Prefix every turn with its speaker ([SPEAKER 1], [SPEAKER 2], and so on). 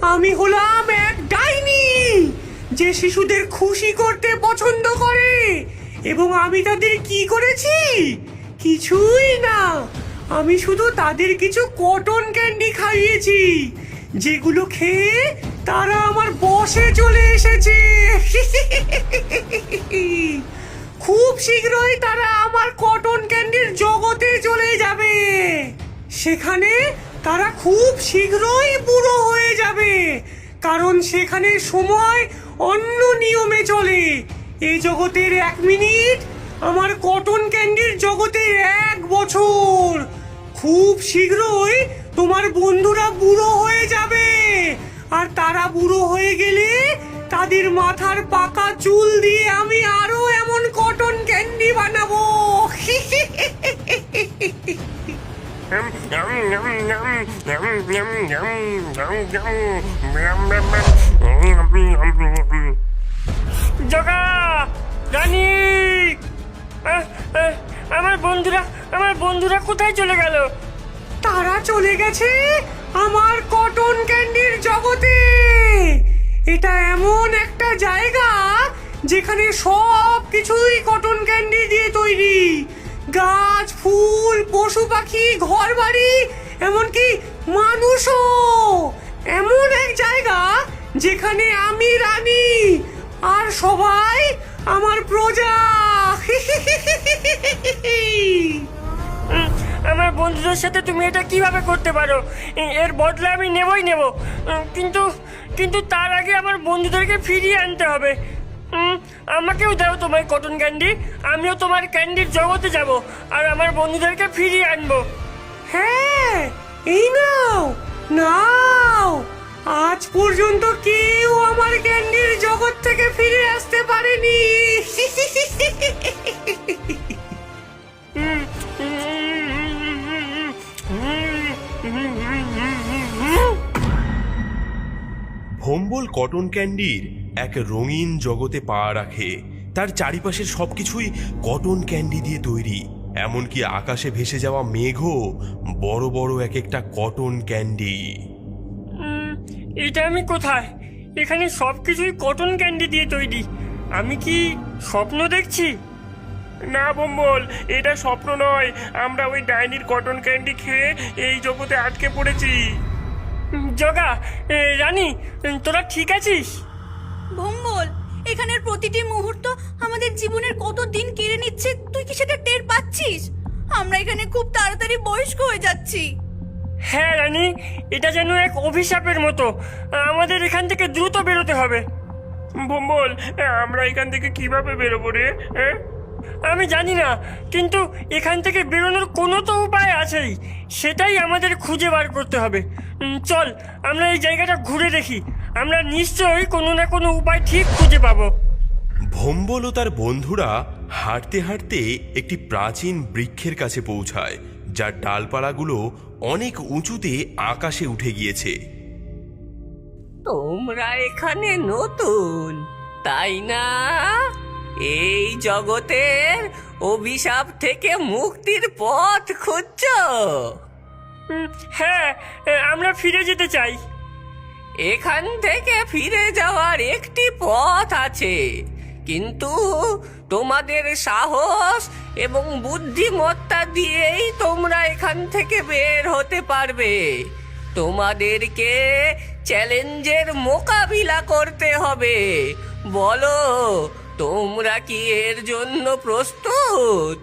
[SPEAKER 1] আমি হলাম এক ডাইনি যে শিশুদের খুশি করতে পছন্দ করে। এবং আমি তাদের কি করেছি? কিছুই না, আমি শুধু তাদের কিছু কটন ক্যান্ডি খাইয়েছি, যেগুলো খেয়ে তারা আমার বশে চলে এসেছে। খুব শীঘ্রই তারা আমার কটন ক্যান্ডির জগতে চলে যাবে। সেখানে তারা খুব শীঘ্রই বুড়ো হয়ে যাবে, কারণ সেখানে সময় অন্য নিয়মে চলে। এই জগতের 1 মিনিট আমার কটন ক্যান্ডির জগতের 1 বছর। খুব শীঘ্রই তোমার বন্ধুরা বুড়ো হয়ে যাবে, আর তারা বুড়ো হয়ে গেলে তাদের মাথার পাকা চুল দিয়ে আমি আরো এমন কটন ক্যান্ডি বানাবো।
[SPEAKER 2] জগা, রানী, আমার বন্ধুরা কোথায় চলে গেল?
[SPEAKER 1] তারা চলে গেছে আমার কটন ক্যান্ডির জগতে। এটা এমন একটা জায়গা যেখানে সব কিছুই কটন ক্যান্ডি দিয়ে তৈরি। গাছ, ফুল, পশু পাখি, ঘর বাড়ি, এমনকি মানুষও। এমন এক জায়গা যেখানে আমি রানী আর সবাই আমার প্রজা।
[SPEAKER 2] আমার বন্ধুদের সাথে তুমি এটা কিভাবে করতে পারো? এর বদলা আমি নেবই নেব, কিন্তু তার আগে আমার বন্ধুদেরকে ফিরিয়ে আনতে হবে। আমাকেও দাও তোমার কটন ক্যান্ডি, আমিও তোমার ক্যান্ডির জগতে যাব আর আমার বন্ধুদেরকে ফিরিয়ে আনবো।
[SPEAKER 1] হ্যাঁ, এই নাও নাও। আজ পর্যন্ত কেউ আমার ক্যান্ডির জগৎ থেকে ফিরে আসতে পারেনি।
[SPEAKER 3] ভোম্বল কটন ক্যান্ডির এক রঙিন জগতে পা রাখে। তার চারিপাশের সবকিছুই কটন ক্যান্ডি দিয়ে তৈরি, এমনকি আকাশে ভেসে যাওয়া মেঘও বড় বড় এক একটা কটন ক্যান্ডি।
[SPEAKER 2] এটা আমি কোথায়? এখানে সবকিছুই কটন ক্যান্ডি দিয়ে তৈরি। আমি কি স্বপ্ন দেখছি?
[SPEAKER 4] না ভোম্বল, এটা স্বপ্ন নয়। আমরা ওই ডাইনির কটন ক্যান্ডি খেয়ে এই জগতে আটকে পড়েছি।
[SPEAKER 2] জগা, রানী, তোরা ঠিক আছিস?
[SPEAKER 5] ভোম্বল, এখানের প্রতিটি মুহূর্ত আমাদের জীবনের কত দিন কেড়ে নিচ্ছে, তুই কি সেটা টের পাচ্ছিস? আমরা এখানে খুব তাড়াতাড়ি বয়স্ক হয়ে যাচ্ছি।
[SPEAKER 2] হ্যাঁ রানী, এটা যেন এক অভিশাপের মতো। আমাদের এখান থেকে দ্রুত বেরোতে হবে।
[SPEAKER 4] ভোম্বল, আমরা এখান থেকে কিভাবে বেরোবো রে?
[SPEAKER 2] আমি জানি না, কিন্তু এখান থেকে বেরোনোর কোনো তো উপায় আছেই। সেটাই আমাদের খুঁজে বার করতে হবে। চল, আমরা এই জায়গাটা ঘুরে দেখি। আমরা নিশ্চয়ই কোনো না কোনো উপায় ঠিক খুঁজে পাবো।
[SPEAKER 3] ভোম্বল ও তার বন্ধুরা হাঁটতে হাঁটতে একটি প্রাচীন বৃক্ষের কাছে পৌঁছায়, যার ডালপালাগুলো অনেক উঁচুতে আকাশে উঠে গিয়েছে।
[SPEAKER 6] তোমরা এখানে নতুন, তাই না? এই জগতের অভিশাপ থেকে মুক্তির পথ খুঁজছো?
[SPEAKER 2] হ্যাঁ, আমরা ফিরে যেতে চাই।
[SPEAKER 6] এখান থেকে ফিরে যাওয়ার একটি পথ আছে, কিন্তু তোমাদের সাহস এবং বুদ্ধিমত্তা দিয়েই তোমরা এখান থেকে বের হতে পারবে। তোমাদেরকে চ্যালেঞ্জের মোকাবিলা করতে হবে। বলো, তোমরা কি এর জন্য প্রস্তুত?